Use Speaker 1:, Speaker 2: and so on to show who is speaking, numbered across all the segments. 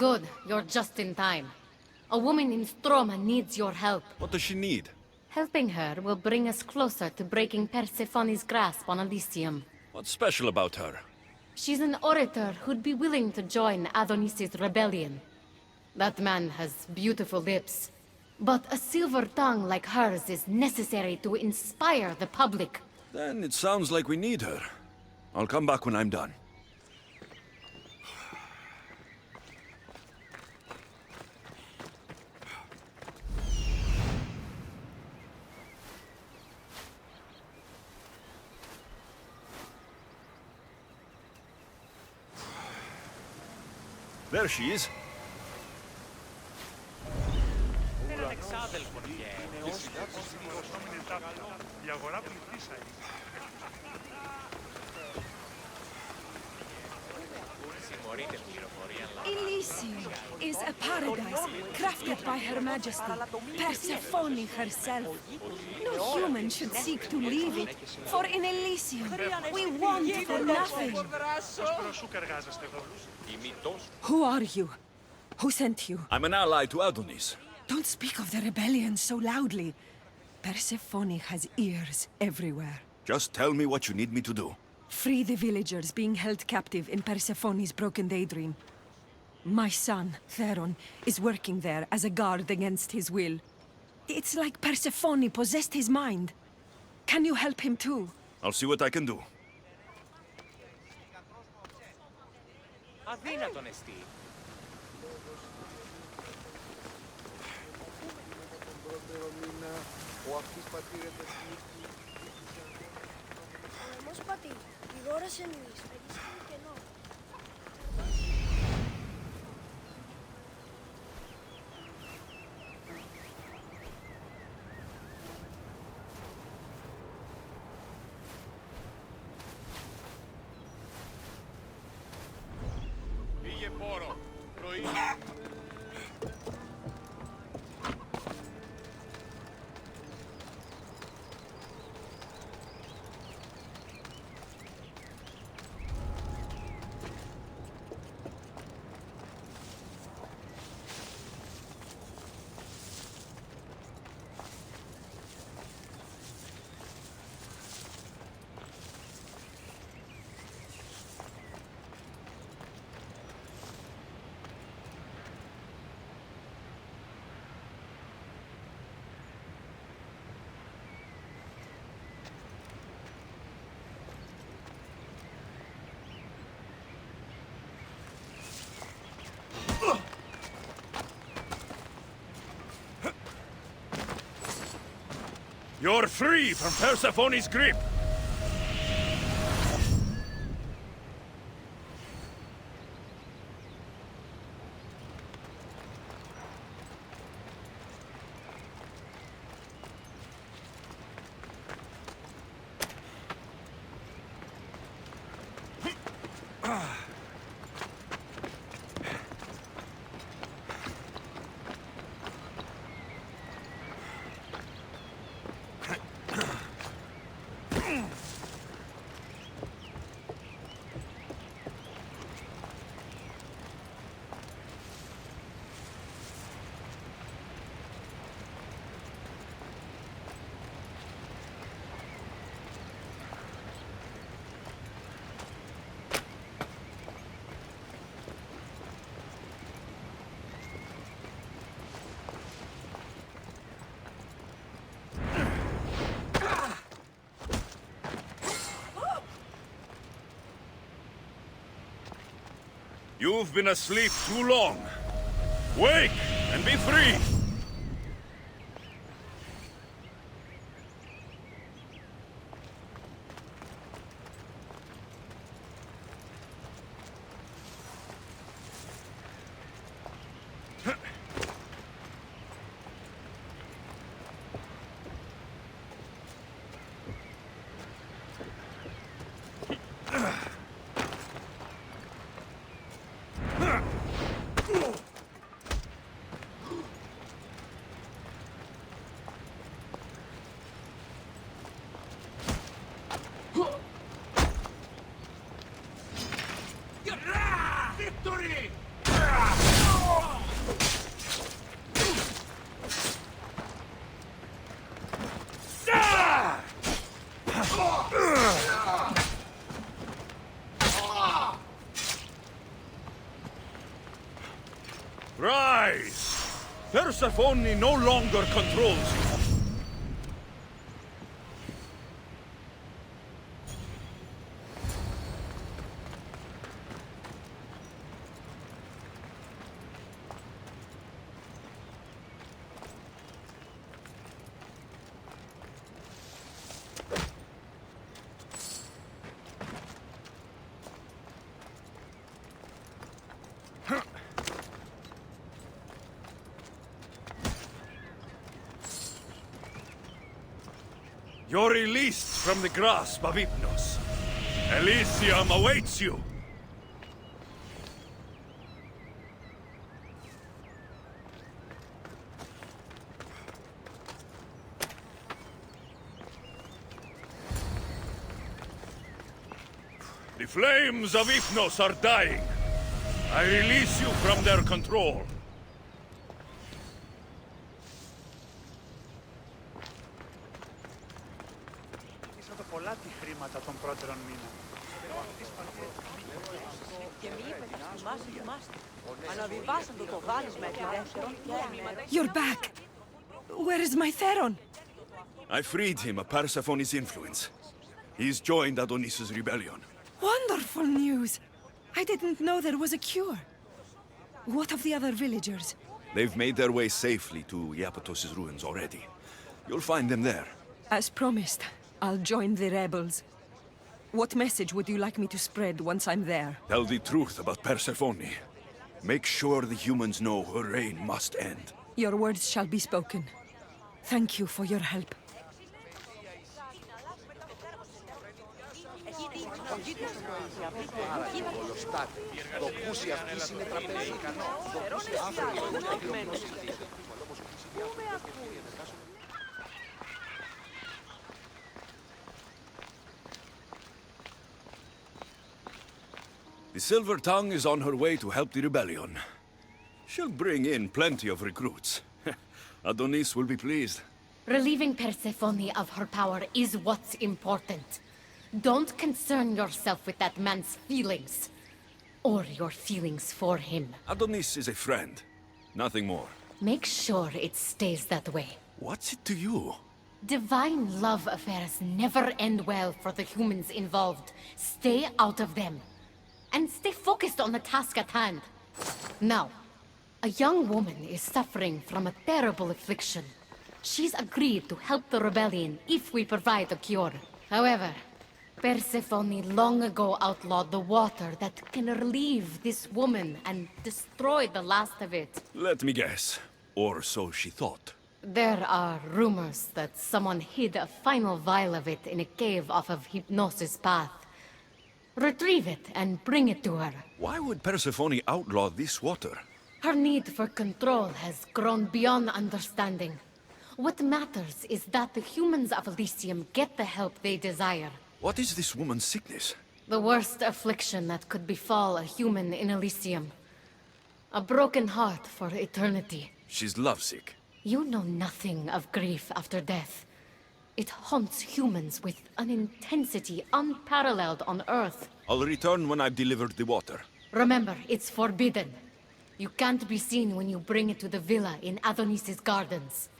Speaker 1: Good, you're just in time. A woman in Stroma needs your help.
Speaker 2: What does she need?
Speaker 1: Helping her will bring us closer to breaking Persephone's grasp on Elysium.
Speaker 2: What's special about her?
Speaker 1: She's an orator who'd be willing to join Adonis's rebellion. That man has beautiful lips. But a silver tongue like hers is necessary to inspire the public.
Speaker 2: Then it sounds like we need her. I'll come back when I'm done. There she is.
Speaker 3: Elysium is a paradise crafted by Her Majesty, Persephone herself. No human should seek to leave it, for in Elysium we want for nothing. Who are you? Who sent you?
Speaker 2: I'm an ally to Adonis.
Speaker 3: Don't speak of the rebellion so loudly. Persephone has ears everywhere.
Speaker 2: Just tell me what you need me to do.
Speaker 3: Free the villagers being held captive in Persephone's broken daydream. My son, Theron, is working there as a guard against his will. It's like Persephone possessed his mind. Can you help him too?
Speaker 2: I'll see what I can do.
Speaker 4: You're free from Persephone's grip! You've been asleep too long. Wake and be free! Victory! Rise! Persephone no longer controls you. You're released from the grasp of Hypnos. Elysium awaits you. The flames of Hypnos are dying. I release you from their control.
Speaker 5: Πολλά τη χρήματα των πρώτερων μήνων. Και μη είπε, θυμάστε. Αναβιβάσαν το γάλισμα επί δεύτερον και έμεινε.
Speaker 3: You're back! Where is my Theron?
Speaker 2: I freed him of Persephone's influence. He's joined Adonis' rebellion.
Speaker 3: Wonderful news! I didn't know there was a cure. What of the other villagers?
Speaker 2: They've made their way safely to Iapetos' ruins already. You'll find them there.
Speaker 3: As promised, I'll join the rebels. What message would you like me to spread once I'm there?
Speaker 2: Tell the truth about Persephone. Make sure the humans know her reign must end.
Speaker 3: Your words shall be spoken. Thank you for your help.
Speaker 2: The Silver Tongue is on her way to help the rebellion. She'll bring in plenty of recruits. Adonis will be pleased.
Speaker 1: Relieving Persephone of her power is what's important. Don't concern yourself with that man's feelings. Or your feelings for him.
Speaker 2: Adonis is a friend, nothing more.
Speaker 1: Make sure it stays that way.
Speaker 2: What's it to you?
Speaker 1: Divine love affairs never end well for the humans involved. Stay out of them. And stay focused on the task at hand. Now, a young woman is suffering from a terrible affliction. She's agreed to help the rebellion if we provide a cure. However, Persephone long ago outlawed the water that can relieve this woman and destroy the last of it.
Speaker 2: Let me guess. Or so she thought.
Speaker 1: There are rumors that someone hid a final vial of it in a cave off of Hypnosis' path. Retrieve it and bring it to her.
Speaker 2: Why would Persephone outlaw this water?
Speaker 1: Her need for control has grown beyond understanding. What matters is that the humans of Elysium get the help they desire.
Speaker 2: What is this woman's sickness?
Speaker 1: The worst affliction that could befall a human in Elysium. A broken heart for eternity.
Speaker 2: She's lovesick.
Speaker 1: You know nothing of grief after death. It haunts humans with an intensity unparalleled on Earth.
Speaker 2: I'll return when I've delivered the water.
Speaker 1: Remember, it's forbidden. You can't be seen when you bring it to the villa in Adonis' gardens.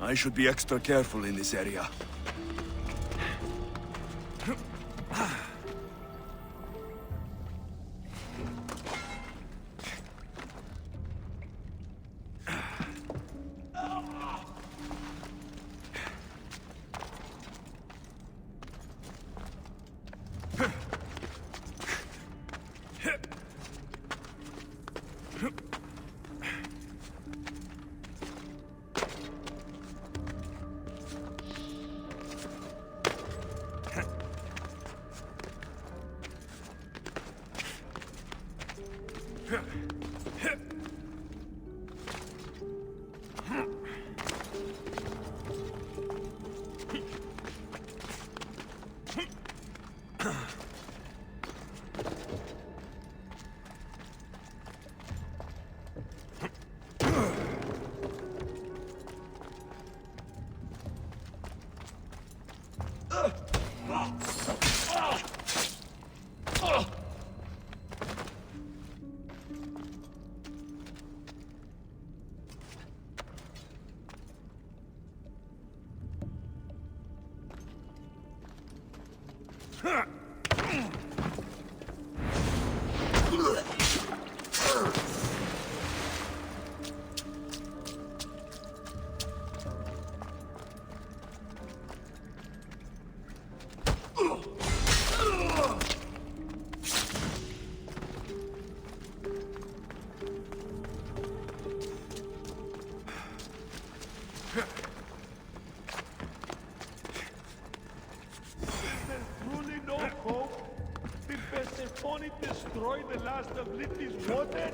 Speaker 2: I should be extra careful in this area.
Speaker 6: Destroy the last of Lithi's water?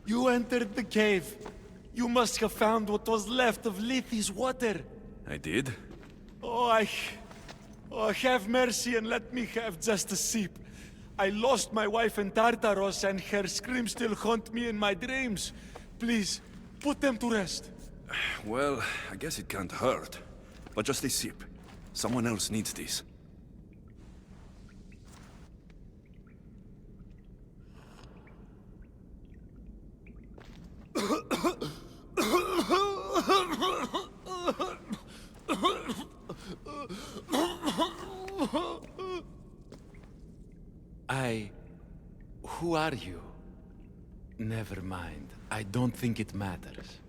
Speaker 6: You entered the cave. You must have found what was left of Lithi's water.
Speaker 2: I did?
Speaker 6: Oh, have mercy and let me have just a sip. I lost my wife in Tartaros and her screams still haunt me in my dreams. Please, put them to rest.
Speaker 2: Well, I guess it can't hurt. But just a sip. Someone else needs this.
Speaker 7: Who are you? Never mind. I don't think it matters.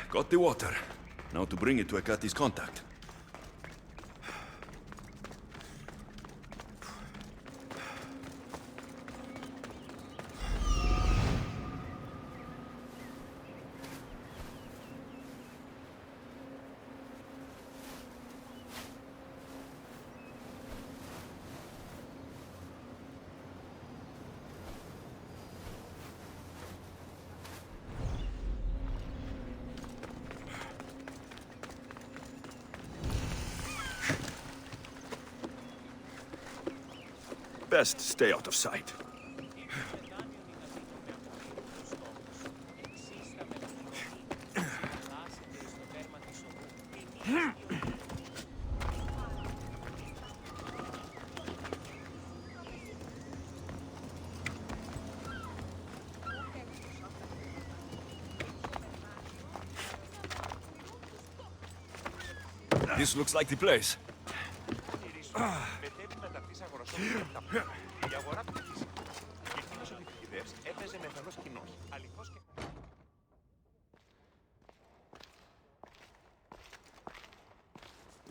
Speaker 2: Got the water. Now to bring it to Hekate's contact. Best stay out of sight. This looks like the place.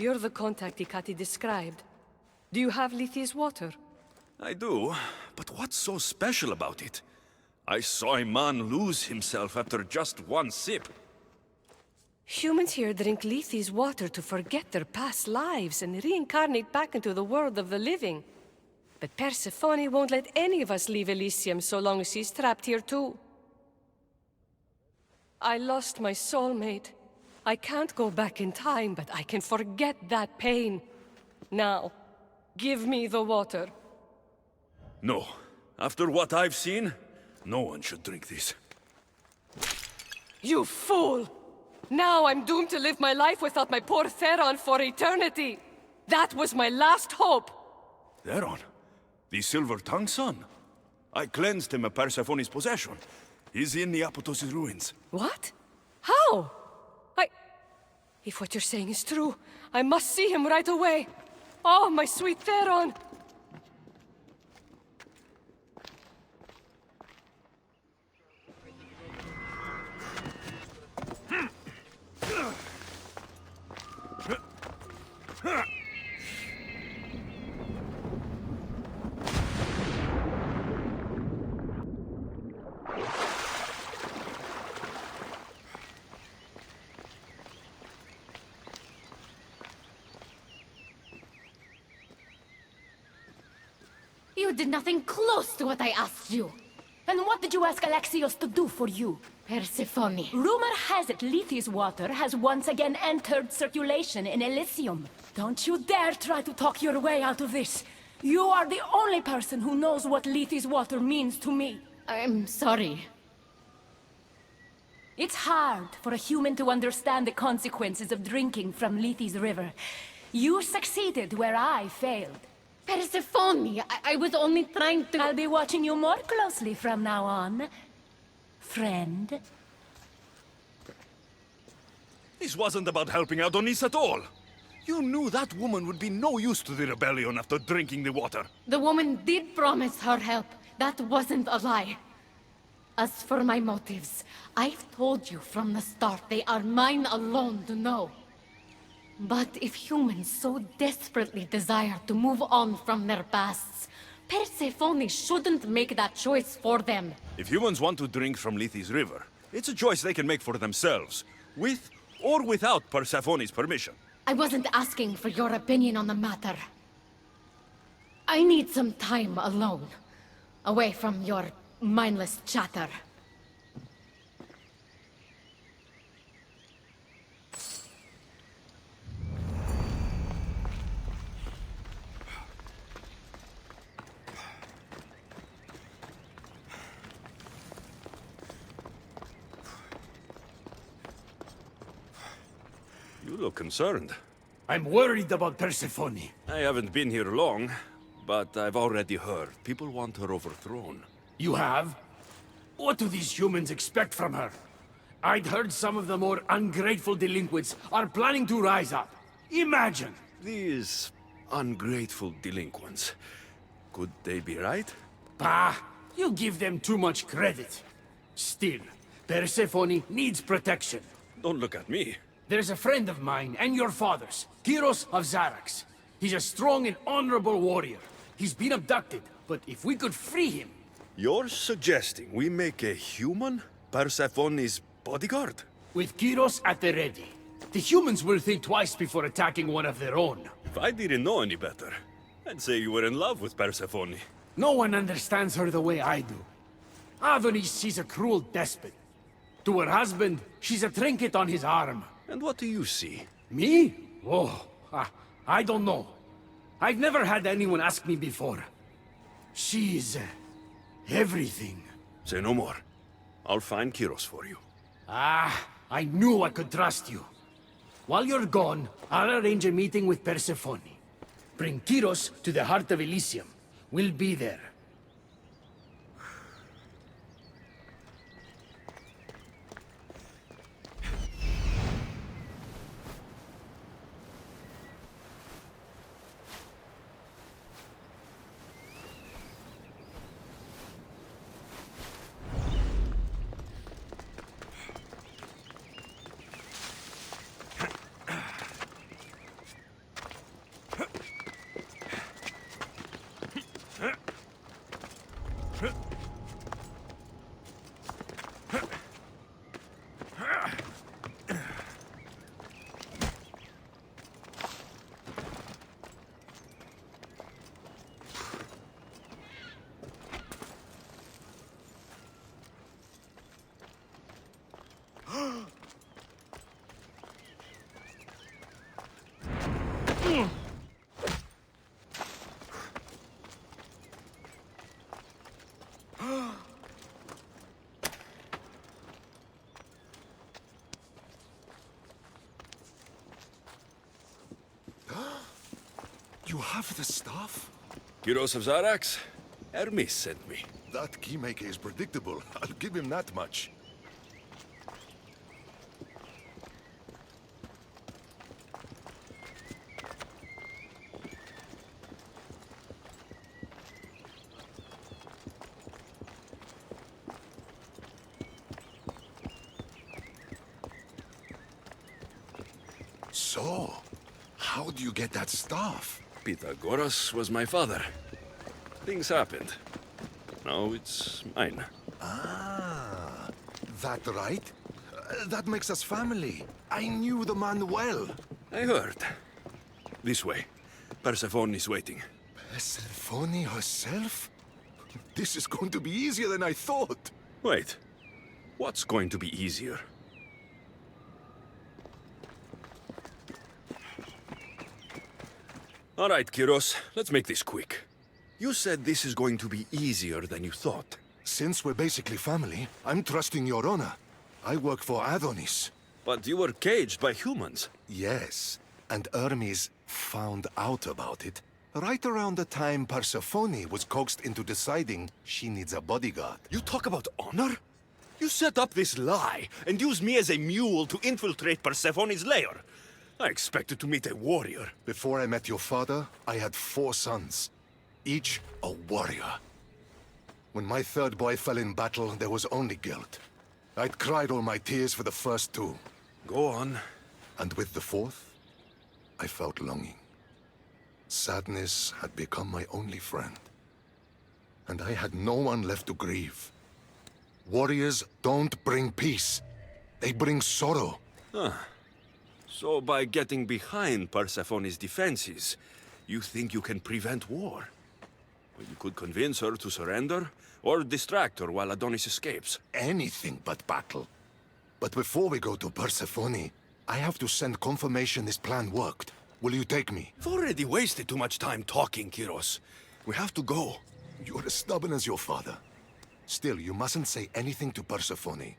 Speaker 3: You're the contact Hekate described. Do you have Lithi's water?
Speaker 2: I do, but what's so special about it? I saw a man lose himself after just one sip.
Speaker 3: Humans here drink Lithi's water to forget their past lives and reincarnate back into the world of the living.
Speaker 8: But Persephone won't let any of us leave Elysium so long as she's trapped here too. I lost my soulmate. I can't go back in time, but I can forget that pain. Now, give me the water.
Speaker 2: No. After what I've seen, no one should drink this.
Speaker 8: You fool! Now I'm doomed to live my life without my poor Theron for eternity! That was my last hope!
Speaker 2: Theron? The Silver-Tongued son? I cleansed him of Persephone's possession. He's in the Apotos' ruins.
Speaker 8: What? How? If what you're saying is true, I must see him right away! Oh, my sweet Theron!
Speaker 1: You did nothing close to what I asked you.
Speaker 9: And what did you ask Alexios to do for you?
Speaker 1: Persephone.
Speaker 9: Rumor has it Lethe's water has once again entered circulation in Elysium. Don't you dare try to talk your way out of this. You are the only person who knows what Lethe's water means to me.
Speaker 1: I'm sorry.
Speaker 9: It's hard for a human to understand the consequences of drinking from Lethe's river. You succeeded where I failed.
Speaker 1: Persephone, I was only trying to...
Speaker 9: I'll be watching you more closely from now on, friend.
Speaker 2: This wasn't about helping Adonis at all. You knew that woman would be no use to the rebellion after drinking the water.
Speaker 1: The woman did promise her help. That wasn't a lie. As for my motives, I've told you from the start they are mine alone to know. But if humans so desperately desire to move on from their pasts, Persephone shouldn't make that choice for them.
Speaker 2: If humans want to drink from Lethe's river, it's a choice they can make for themselves, with or without Persephone's permission.
Speaker 1: I wasn't asking for your opinion on the matter. I need some time alone, away from your mindless chatter.
Speaker 2: You look concerned.
Speaker 10: I'm worried about Persephone.
Speaker 2: I haven't been here long, but I've already heard people want her overthrown.
Speaker 10: You have? What do these humans expect from her? I'd heard some of the more ungrateful delinquents are planning to rise up. Imagine!
Speaker 2: These ungrateful delinquents. Could they be right?
Speaker 10: Bah! You give them too much credit. Still, Persephone needs protection.
Speaker 2: Don't look at me.
Speaker 10: There's a friend of mine, and your father's, Kyros of Zarax. He's a strong and honorable warrior. He's been abducted, but if we could free him...
Speaker 2: You're suggesting we make a human Persephone's bodyguard?
Speaker 10: With Kyros at the ready, the humans will think twice before attacking one of their own.
Speaker 2: If I didn't know any better, I'd say you were in love with Persephone.
Speaker 10: No one understands her the way I do. Adonis, she's a cruel despot. To her husband, she's a trinket on his arm.
Speaker 2: And what do you see?
Speaker 10: Me? Oh, I don't know. I've never had anyone ask me before. She's... everything.
Speaker 2: Say no more. I'll find Kyros for you.
Speaker 10: I knew I could trust you. While you're gone, I'll arrange a meeting with Persephone. Bring Kyros to the heart of Elysium. We'll be there.
Speaker 11: You have the staff?
Speaker 2: Kyros of Zarax? Hermes sent me.
Speaker 11: That keymaker is predictable. I'll give him that much. So, how do you get that staff?
Speaker 2: Pythagoras was my father. Things happened. Now it's mine.
Speaker 11: Ah, that right? That makes us family. I knew the man well.
Speaker 2: I heard. This way. Persephone is waiting.
Speaker 11: Persephone herself? This is going to be easier than I thought.
Speaker 2: Wait. What's going to be easier? All right, Kyros. Let's make this quick. You said this is going to be easier than you thought.
Speaker 11: Since we're basically family, I'm trusting your honor. I work for Adonis.
Speaker 2: But you were caged by humans.
Speaker 11: Yes, and Hermes found out about it right around the time Persephone was coaxed into deciding she needs a bodyguard.
Speaker 2: You talk about honor? You set up this lie and used me as a mule to infiltrate Persephone's lair. I expected to meet a warrior.
Speaker 11: Before I met your father, I had 4 sons, each a warrior. When my third boy fell in battle, there was only guilt. I'd cried all my tears for the first 2.
Speaker 2: Go on.
Speaker 11: And with the 4th, I felt longing. Sadness had become my only friend. And I had no one left to grieve. Warriors don't bring peace. They bring sorrow.
Speaker 2: So by getting behind Persephone's defenses, you think you can prevent war? Well, you could convince her to surrender, or distract her while Adonis escapes.
Speaker 11: Anything but battle. But before we go to Persephone, I have to send confirmation this plan worked. Will you take me?
Speaker 2: You've already wasted too much time talking, Kyros. We have to go.
Speaker 11: You're as stubborn as your father. Still, you mustn't say anything to Persephone.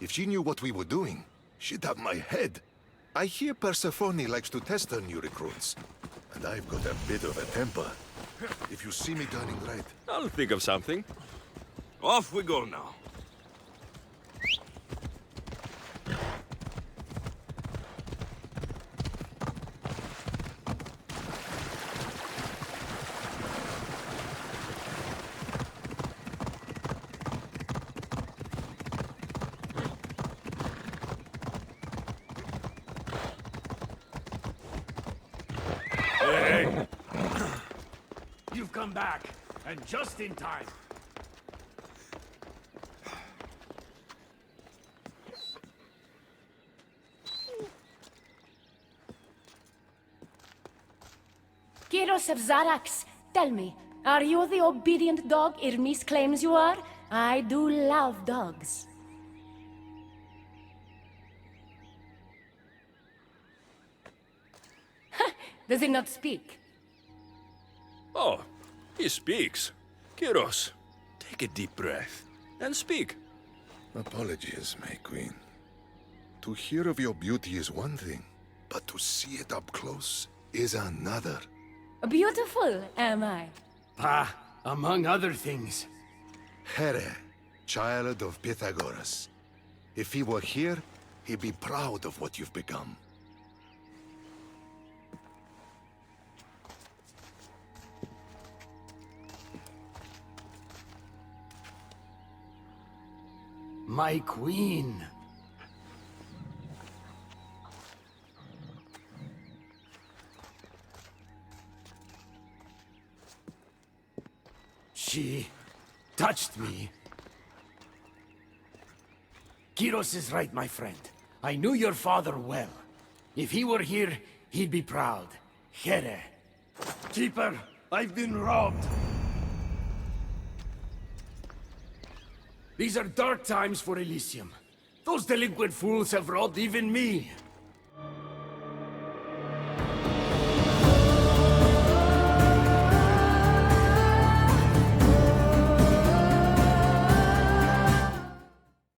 Speaker 11: If she knew what we were doing, she'd have my head. I hear Persephone likes to test her new recruits. And I've got a bit of a temper. If you see me turning red...
Speaker 2: I'll think of something. Off we go now.
Speaker 10: Hey! You've come back, and just in time.
Speaker 9: Kyros of Zarax, tell me, are you the obedient dog Hermes claims you are? I do love dogs. Does he not speak?
Speaker 2: Oh, he speaks. Kyros, take a deep breath and speak.
Speaker 11: Apologies, my queen. To hear of your beauty is one thing, but to see it up close is another.
Speaker 9: Beautiful, am I?
Speaker 10: Among other things.
Speaker 11: Here, child of Pythagoras. If he were here, he'd be proud of what you've become.
Speaker 10: My queen. She touched me. Kyros is right, my friend. I knew your father well. If he were here, he'd be proud. Here. Keeper, I've been robbed. These are dark times for Elysium. Those delinquent fools have robbed even me.